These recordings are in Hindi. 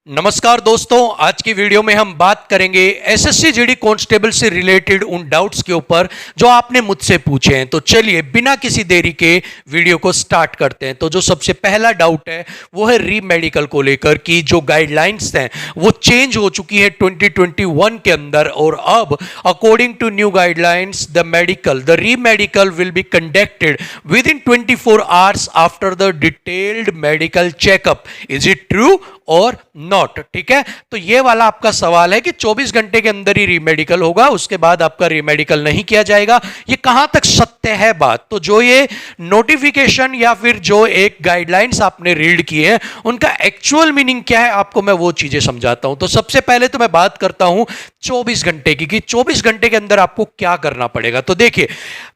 नमस्कार दोस्तों, आज की वीडियो में हम बात करेंगे एसएससी जीडी कांस्टेबल से रिलेटेड उन डाउट्स के ऊपर जो आपने मुझसे पूछे हैं। तो चलिए बिना किसी देरी के वीडियो को स्टार्ट करते हैं। तो जो सबसे पहला डाउट है वो है री मेडिकल को लेकर कि जो गाइडलाइंस हैं वो चेंज हो चुकी है 2021 के अंदर, और अब according to new guidelines the re medical will be conducted within 24 hours after the detailed medical checkup. Is it true और नॉट? ठीक है, तो ये वाला आपका सवाल है कि 24 घंटे के अंदर ही रीमेडिकल होगा, उसके बाद आपका रीमेडिकल नहीं किया जाएगा। ये कहां तक सत्य है बात? तो जो ये नोटिफिकेशन या फिर जो एक गाइडलाइंस आपने रीड की है उनका एक्चुअल मीनिंग क्या है, आपको मैं वो चीजें समझाता हूं। तो सबसे पहले तो मैं बात करता हूं 24 घंटे की कि 24 घंटे के अंदर आपको क्या करना पड़ेगा। तो देखिए,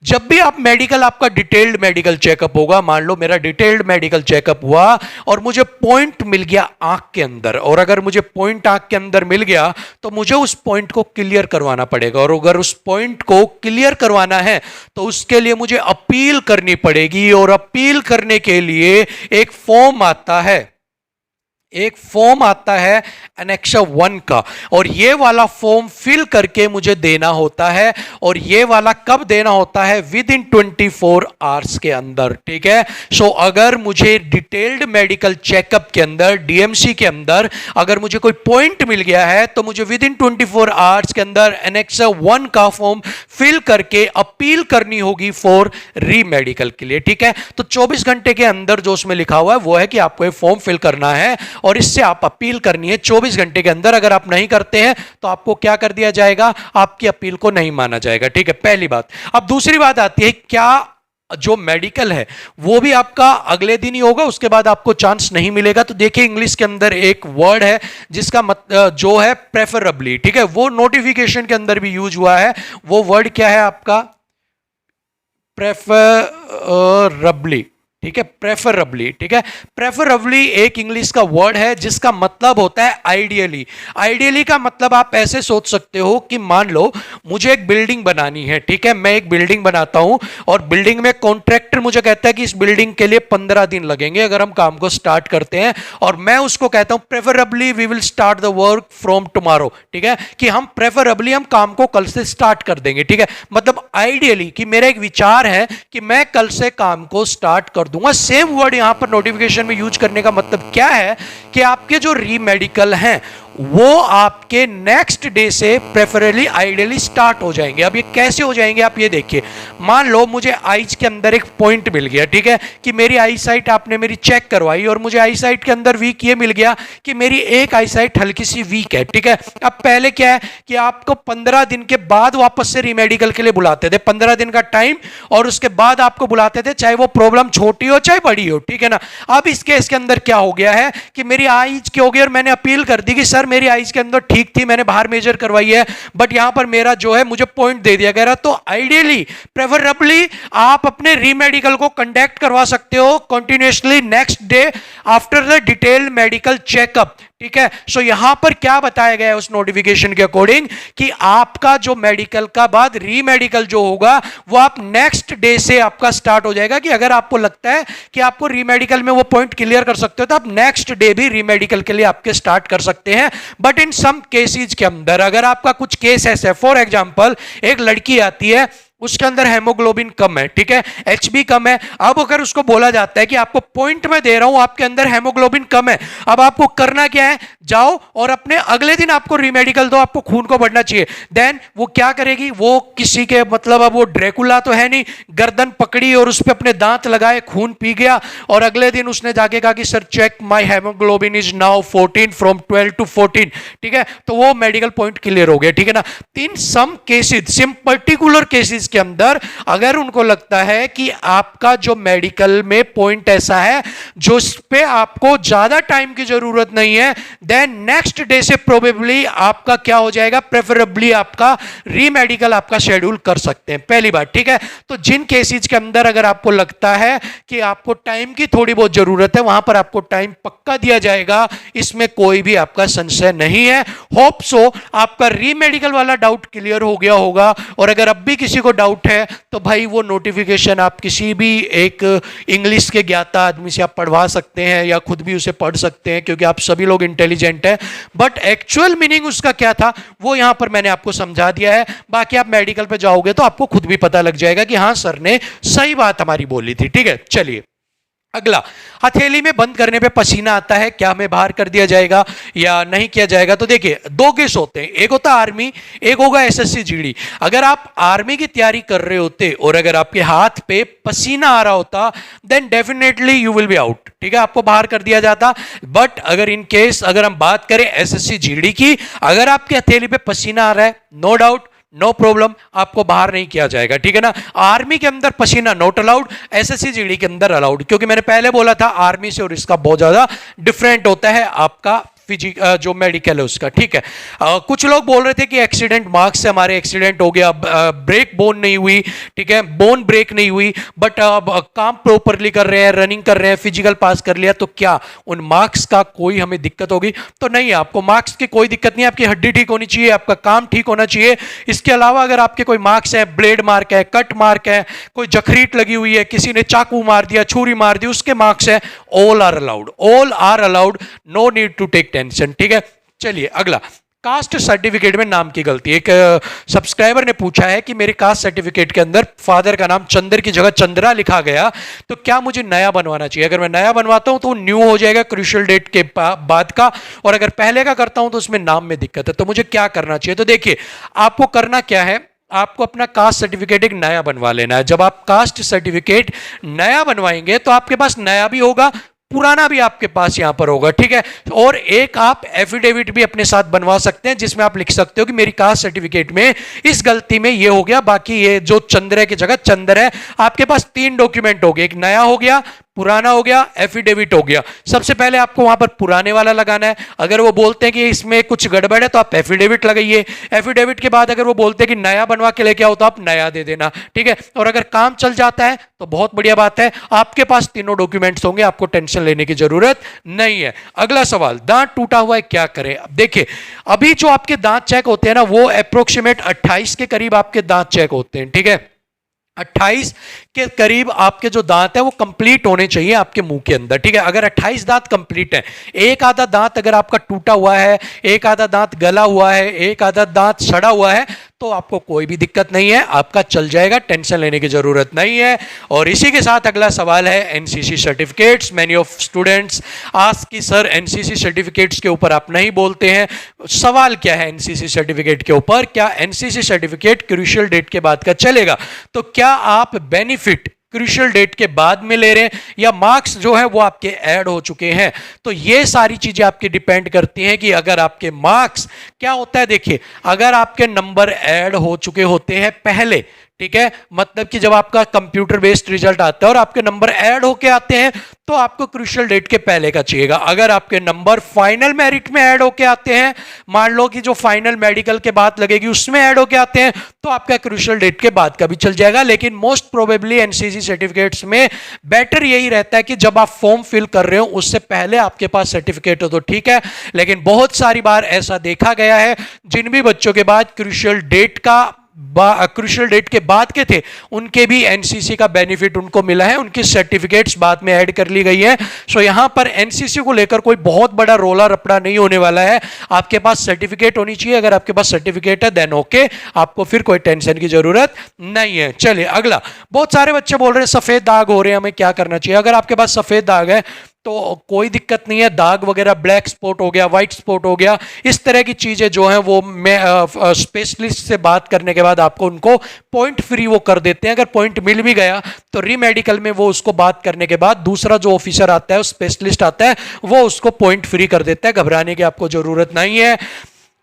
जब भी आप मेडिकल, आपका डिटेल्ड मेडिकल चेकअप होगा, मान लो मेरा डिटेल्ड मेडिकल चेकअप हुआ और मुझे पॉइंट मिल गया आंख के अंदर, और अगर मुझे पॉइंट आंख के अंदर मिल गया तो मुझे उस पॉइंट को क्लियर करवाना पड़ेगा, और अगर उस पॉइंट को क्लियर करवाना है तो उसके लिए मुझे अपील करनी पड़ेगी, और अपील करने के लिए एक फॉर्म आता है एनेक्सा 1 का, और ये वाला फॉर्म फिल करके मुझे देना होता है, और ये वाला कब देना होता है? विद इन 24 आवर्स के अंदर। ठीक है, सो अगर मुझे डिटेल्ड मेडिकल चेकअप के अंदर, डीएमसी के अंदर अगर मुझे कोई पॉइंट मिल गया है तो मुझे विद इन 24 आवर्स के अंदर एनेक्सा 1 का फॉर्म फिल करके अपील करनी होगी फॉर री मेडिकल के लिए। ठीक है, तो 24 घंटे के अंदर जो उसमें लिखा हुआ है वो है कि आपको ये फॉर्म फिल करना है और इससे आप अपील करनी है 24 घंटे के अंदर। अगर आप नहीं करते हैं तो आपको क्या कर दिया जाएगा? आपकी अपील को नहीं माना जाएगा। ठीक है, पहली बात। अब दूसरी बात आती है, क्या जो मेडिकल है वो भी आपका अगले दिन ही होगा, उसके बाद आपको चांस नहीं मिलेगा? तो देखिए, इंग्लिश के अंदर एक वर्ड है जिसका जो है प्रेफरेबली। ठीक है, वो नोटिफिकेशन के अंदर भी यूज हुआ है। वो वर्ड क्या है आपका? प्रेफरेबली। ठीक है, प्रेफरेबली। ठीक है, प्रेफरेबली एक इंग्लिश का वर्ड है जिसका मतलब होता है आइडियली। आइडियली का मतलब आप ऐसे सोच सकते हो कि मान लो मुझे एक बिल्डिंग बनानी है। ठीक है, मैं एक बिल्डिंग बनाता हूं और बिल्डिंग में कॉन्ट्रैक्टर मुझे कहता है कि इस बिल्डिंग के लिए 15 दिन लगेंगे अगर हम काम को स्टार्ट करते हैं, और मैं उसको कहता हूं preferably we will start the work from tomorrow. ठीक है, कि हम प्रेफरेबली हम काम को कल से स्टार्ट कर देंगे। ठीक है, मतलब आइडियली कि मेरा एक विचार है कि मैं कल से काम को स्टार्ट कर दूंगा। सेम वर्ड यहां पर नोटिफिकेशन में यूज करने का मतलब क्या है कि आपके जो री मेडिकल हैं वो आपके नेक्स्ट डे से प्रेफरेबली आइडियली स्टार्ट हो जाएंगे। अब ये कैसे हो जाएंगे आप ये देखिए। मान लो मुझे आईज के अंदर एक पॉइंट मिल गया, ठीक है, कि मेरी आई साइट आपने मेरी चेक करवाई और मुझे आई साइट के अंदर वीक ये मिल गया कि मेरी एक आई साइट हल्की सी वीक है। ठीक है, अब पहले क्या है कि आपको 15 दिन के बाद वापस से रीमेडिकल के लिए बुलाते थे, 15 दिन का टाइम, और उसके बाद आपको बुलाते थे चाहे वो प्रॉब्लम छोटी हो चाहे बड़ी हो। ठीक है ना, अब इस केस के अंदर क्या हो गया है कि मेरी आईज की हो गई और मैंने अपील कर दी कि सर मेरी आईज के अंदर ठीक थी, मैंने बाहर मेजर करवाई है, बट यहां पर मेरा जो है मुझे पॉइंट दे दिया गया। तो आइडियली प्रेफरेबली आप अपने रीमेडिकल को कंडक्ट करवा सकते हो continuously next day after the detailed medical checkup. ठीक है, सो यहां पर क्या बताया गया है उस नोटिफिकेशन के अकॉर्डिंग कि आपका जो मेडिकल का बाद रीमेडिकल जो होगा वो आप नेक्स्ट डे से आपका स्टार्ट हो जाएगा, कि अगर आपको लगता है कि आपको रीमेडिकल में वो पॉइंट क्लियर कर सकते हो तो आप नेक्स्ट डे भी रीमेडिकल के लिए आपके स्टार्ट कर सकते हैं। बट इन सम केसेस के अंदर अगर आपका कुछ केस ऐसे, फॉर एग्जांपल एक लड़की आती है उसके अंदर हेमोग्लोबिन कम है, ठीक है, एचबी कम है, अब अगर उसको बोला जाता है कि आपको पॉइंट में दे रहा हूं आपके अंदर हेमोग्लोबिन कम है, अब आपको करना क्या है? जाओ और अपने अगले दिन आपको रीमेडिकल दो, आपको खून को बढ़ना चाहिए। देन वो क्या करेगी? वो किसी के मतलब, अब वो ड्रैकुला तो है नहीं, गर्दन पकड़ी और उस पर अपने दांत लगाए, खून पी गया, और अगले दिन उसने जाके कहा कि sir check my haemoglobin is now 14 from 12 to 14। ठीक है, तो वो मेडिकल पॉइंट क्लियर हो गया। ठीक है ना, in some cases, some particular cases के अंदर अगर उनको लगता है कि आपका जो मेडिकल में पॉइंट ऐसा है जो इस पे आपको ज्यादा टाइम की जरूरत नहीं है, देन नेक्स्ट डे से प्रोबेबली आपका क्या हो जाएगा? प्रेफरेबली आपका रीमेडिकल आपका शेड्यूल कर सकते हैं, पहली बात। ठीक है, तो जिन केसेस के अंदर अगर आपको लगता है कि आपको टाइम की थोड़ी बहुत जरूरत है वहां पर आपको टाइम पक्का दिया जाएगा, इसमें कोई भी आपका संशय नहीं है। होप सो आपका रीमेडिकल वाला डाउट क्लियर हो गया होगा, और अगर अब भी किसी को डाउट है तो भाई वो नोटिफिकेशन आप किसी भी एक इंग्लिश के ज्ञाता आदमी से आप पढ़वा सकते हैं या खुद भी उसे पढ़ सकते हैं, क्योंकि आप सभी लोग इंटेलिजेंट हैं। बट एक्चुअल मीनिंग उसका क्या था वो यहां पर मैंने आपको समझा दिया है। बाकी आप मेडिकल पे जाओगे तो आपको खुद भी पता लग जाएगा कि हाँ सर ने सही बात हमारी बोली थी। ठीक है, चलिए अगला, हथेली में बंद करने पे पसीना आता है, क्या हमें बाहर कर दिया जाएगा या नहीं किया जाएगा? तो देखिए दो केस होते हैं, एक होता है आर्मी, एक होगा एसएससी जीडी। अगर आप आर्मी की तैयारी कर रहे होते और अगर आपके हाथ पे पसीना आ रहा होता then definitely you will be out, ठीक है, आपको बाहर कर दिया जाता। बट अगर इन केस अगर हम बात करें एसएससी जीडी की, अगर आपके हथेली पे पसीना आ रहा है नो डाउट नो प्रॉब्लम, आपको बाहर नहीं किया जाएगा, ठीक है ना। आर्मी के अंदर पसीना नॉट अलाउड, एसएससी जीडी के अंदर अलाउड, क्योंकि मैंने पहले बोला था आर्मी से और इसका बहुत ज्यादा डिफरेंट होता है आपका जो मेडिकल है उसका। ठीक है, कुछ लोग बोल रहे थे कि एक्सीडेंट मार्क्स से हमारे एक्सीडेंट हो गया, ब्रेक बोन नहीं हुई, ठीक है, बोन ब्रेक नहीं हुई, बट काम प्रॉपरली कर रहे हैं, रनिंग कर रहे हैं, फिजिकल पास कर लिया, तो क्या उन मार्क्स का कोई हमें दिक्कत होगी? तो नहीं, आपको मार्क्स की कोई दिक्कत नहीं, आपकी हड्डी ठीक होनी चाहिए, आपका काम ठीक होना चाहिए। इसके अलावा अगर आपके कोई मार्क्स है, ब्लेड मार्क है, कट मार्क है, कोई जखरीट लगी हुई है, किसी ने चाकू मार दिया, छुरी मार दी, उसके मार्क्स है, all are allowed, all are allowed, no need to take tension. ठीक है, चलिए अगला, कास्ट सर्टिफिकेट में नाम की गलती। एक सब्सक्राइबर ने पूछा है कि मेरे कास्ट सर्टिफिकेट के अंदर फादर का नाम चंद्र की जगह चंद्रा लिखा गया, तो क्या मुझे नया बनवाना चाहिए? अगर मैं नया बनवाता हूं तो न्यू हो जाएगा क्रूशियल डेट के बाद का, और अगर पहले का करता हूं तो उसमें नाम में दिक्कत है। तो मुझे क्या करना चाहिए? तो देखिए आपको करना क्या है, आपको अपना कास्ट सर्टिफिकेट एक नया बनवा लेना है। जब आप कास्ट सर्टिफिकेट नया बनवाएंगे तो आपके पास नया भी होगा, पुराना भी आपके पास यहां पर होगा, ठीक है। और एक आप एफिडेविट भी अपने साथ बनवा सकते हैं जिसमें आप लिख सकते हो कि मेरी कास्ट सर्टिफिकेट में इस गलती में ये हो गया, बाकी ये जो चंद्र की जगह चंद्र है। आपके पास 3 डॉक्यूमेंट हो गए, एक नया हो गया, पुराना हो गया, एफिडेविट हो गया। सबसे पहले आपको वहां पर पुराने वाला लगाना है। अगर वो बोलते हैं कि इसमें कुछ गड़बड़ है तो आप एफिडेविट लगाइए। एफिडेविट के बाद अगर वो बोलते हैं कि नया बनवा के लेके आओ तो आप नया दे देना, ठीक है। और अगर काम चल जाता है तो बहुत बढ़िया बात है, आपके पास तीनों डॉक्यूमेंट्स होंगे, आपको टेंशन लेने की जरूरत नहीं है। अगला सवाल, दांत टूटा हुआ है क्या करें? अब देखिए अभी जो आपके दांत चेक होते हैं ना वो अप्रोक्सीमेट 28 के करीब आपके दांत चेक होते हैं, ठीक है। 28 के करीब आपके जो दांत है वो कंप्लीट होने चाहिए आपके मुंह के अंदर, ठीक है। अगर 28 दांत कंप्लीट है, एक आधा दांत अगर आपका टूटा हुआ है, एक आधा दांत गला हुआ है, एक आधा दांत सड़ा हुआ है, तो आपको कोई भी दिक्कत नहीं है, आपका चल जाएगा, टेंशन लेने की जरूरत नहीं है। और इसी के साथ अगला सवाल है NCC certificates. Many of students ask कि सर एनसीसी सर्टिफिकेट्स के ऊपर आप नहीं बोलते हैं। सवाल क्या है एनसीसी सर्टिफिकेट के ऊपर, क्या एनसीसी सर्टिफिकेट क्रूशियल डेट के बाद का चलेगा? तो क्या आप बेनिफिट क्रूशियल डेट के बाद में ले रहे हैं या मार्क्स जो है वो आपके ऐड हो चुके हैं? तो ये सारी चीजें आपकी डिपेंड करती हैं कि अगर आपके मार्क्स, क्या होता है देखिए, अगर आपके नंबर ऐड हो चुके होते हैं पहले, ठीक है, मतलब कि जब आपका कंप्यूटर बेस्ड रिजल्ट आता है और आपके नंबर ऐड होके आते हैं तो आपको क्रूशियल डेट के पहले का चाहिएगा। अगर आपके नंबर फाइनल मेरिट में ऐड होके आते हैं, मान लो कि जो फाइनल मेडिकल के बाद लगेगी उसमें ऐड होके आते हैं, तो आपका क्रूशियल डेट के बाद का भी चल जाएगा। लेकिन मोस्ट प्रोबेबली एनसीसी सर्टिफिकेट्स में बेटर यही रहता है कि जब आप फॉर्म फिल कर रहे हो उससे पहले आपके पास सर्टिफिकेट हो तो ठीक है। लेकिन बहुत सारी बार ऐसा देखा गया है जिन भी बच्चों के बाद क्रूशियल डेट के बाद के थे उनके भी एनसीसी का बेनिफिट उनको मिला है, उनकी सर्टिफिकेट्स बाद में ऐड कर ली गई है। सो यहां पर एनसीसी को लेकर कोई बहुत बड़ा रोला रपड़ा नहीं होने वाला है। आपके पास सर्टिफिकेट होनी चाहिए, अगर आपके पास सर्टिफिकेट है देन ओके, आपको फिर कोई टेंशन की जरूरत नहीं है। चलिए अगला, बहुत सारे बच्चे बोल रहे हैं सफेद दाग हो रहे हैं, हमें क्या करना चाहिए? अगर आपके पास सफेद दाग है तो कोई दिक्कत नहीं है, दाग वगैरह, ब्लैक स्पॉट हो गया, व्हाइट स्पॉट हो गया, इस तरह की चीजें जो हैं वो मैं स्पेशलिस्ट से बात करने के बाद आपको उनको पॉइंट फ्री वो कर देते हैं। अगर पॉइंट मिल भी गया तो रीमेडिकल में वो उसको बात करने के बाद दूसरा जो ऑफिसर आता है, स्पेशलिस्ट आता है, वो उसको पॉइंट फ्री कर देता है, घबराने की आपको जरूरत नहीं है।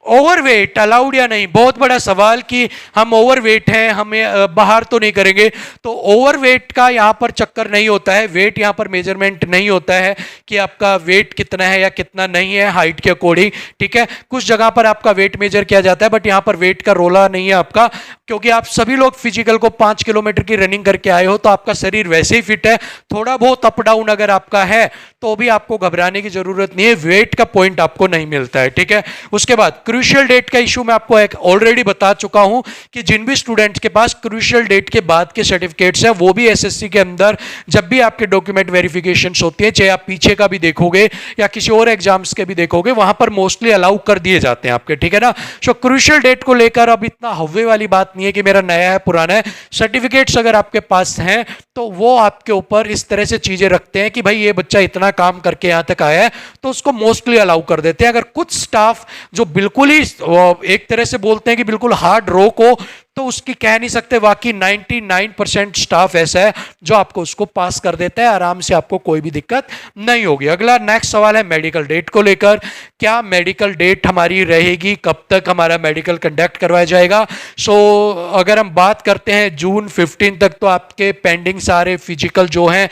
ओवरवेट अलाउड या नहीं, बहुत बड़ा सवाल कि हम ओवरवेट हैं, हमें बाहर तो नहीं करेंगे। तो ओवरवेट का यहाँ पर चक्कर नहीं होता है, वेट यहाँ पर मेजरमेंट नहीं होता है कि आपका वेट कितना है या कितना नहीं है हाइट के अकॉर्डिंग, ठीक है। कुछ जगह पर आपका वेट मेजर किया जाता है बट यहाँ पर वेट का रोला नहीं है आपका, क्योंकि आप सभी लोग फिजिकल को 5 किलोमीटर की रनिंग करके आए हो तो आपका शरीर वैसे ही फिट है। थोड़ा बहुत अप डाउन अगर आपका है तो भी आपको घबराने की जरूरत नहीं है, वेट का पॉइंट आपको नहीं मिलता है, ठीक है। उसके बाद क्रूशियल डेट का इशू मैं आपको एक ऑलरेडी बता चुका हूं कि जिन भी स्टूडेंट्स के पास क्रूशियल डेट के बाद के सर्टिफिकेट्स हैं वो भी एसएससी के अंदर जब भी आपके डॉक्यूमेंट वेरिफिकेशन होती है, चाहे आप पीछे का भी देखोगे या किसी और एग्जाम्स के भी देखोगे, वहां पर मोस्टली अलाउ कर दिए जाते हैं आपके, ठीक है ना। सो क्रूशियल डेट को लेकर अब इतना हव्वे वाली बात नहीं है कि मेरा नया है पुराना है। सर्टिफिकेट्स अगर आपके पास हैं तो वो आपके ऊपर इस तरह से चीजें रखते हैं कि भाई ये बच्चा इतना काम करके यहां तक आया है तो उसको मोस्टली अलाउ कर देते हैं। अगर कुछ स्टाफ जो बिल्कुल ही एक तरह से बोलते हैं कि बिल्कुल हार्ड रोक हो तो उसकी कह नहीं सकते, बाकी 99% स्टाफ ऐसा है जो आपको उसको पास कर देता है, आराम से आपको कोई भी दिक्कत नहीं होगी। अगला नेक्स्ट सवाल है मेडिकल डेट को लेकर, क्या मेडिकल डेट हमारी रहेगी, कब तक हमारा मेडिकल कंडक्ट करवाया जाएगा। सो अगर हम बात करते हैं जून 15 तक तो आपके पेंडिंग सारे फिजिकल जो हैं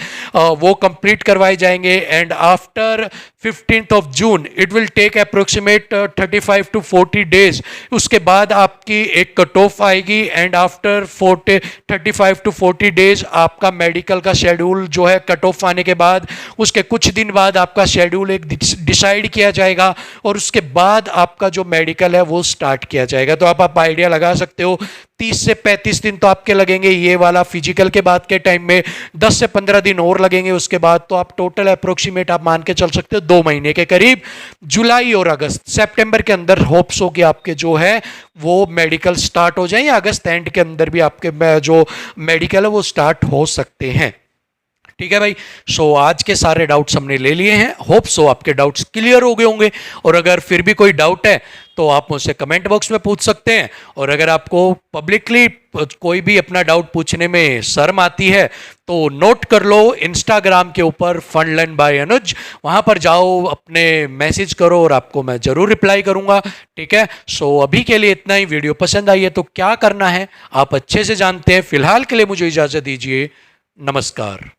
वो कंप्लीट करवाए जाएंगे and after 15th of June it will take approximate 35 to 40 days. उसके बाद आपकी एक कट ऑफ आएगी एंड आफ्टर 35 to 40 डेज आपका मेडिकल का शेड्यूल जो है कट ऑफ आने के बाद उसके कुछ दिन बाद आपका शेड्यूल एक डिसाइड किया जाएगा और उसके बाद आपका जो मेडिकल है वो स्टार्ट किया जाएगा। तो आप आइडिया लगा सकते हो 30 से 35 दिन तो आपके लगेंगे ये वाला फिजिकल के बाद के टाइम में, 10 से 15 दिन और लगेंगे उसके बाद, तो आप टोटल अप्रोक्सीमेट आप मान के चल सकते हो 2 महीने के करीब। जुलाई और अगस्त सितंबर के अंदर होप्स हो कि आपके जो है वो मेडिकल स्टार्ट हो जाए या अगस्त एंड के अंदर भी आपके जो मेडिकल है वो स्टार्ट हो सकते हैं, ठीक है भाई। सो आज के सारे डाउट्स हमने ले लिए हैं, होप सो आपके डाउट्स क्लियर हो गए होंगे और अगर फिर भी कोई डाउट है तो आप मुझसे कमेंट बॉक्स में पूछ सकते हैं और अगर आपको पब्लिकली कोई भी अपना डाउट पूछने में शर्म आती है तो नोट कर लो इंस्टाग्राम के ऊपर फनलर्न बाय अनुज, वहां पर जाओ अपने मैसेज करो और आपको मैं जरूर रिप्लाई करूंगा, ठीक है। सो अभी के लिए इतना ही। वीडियो पसंद आई है तो क्या करना है आप अच्छे से जानते हैं। फिलहाल के लिए मुझे इजाजत दीजिए, नमस्कार।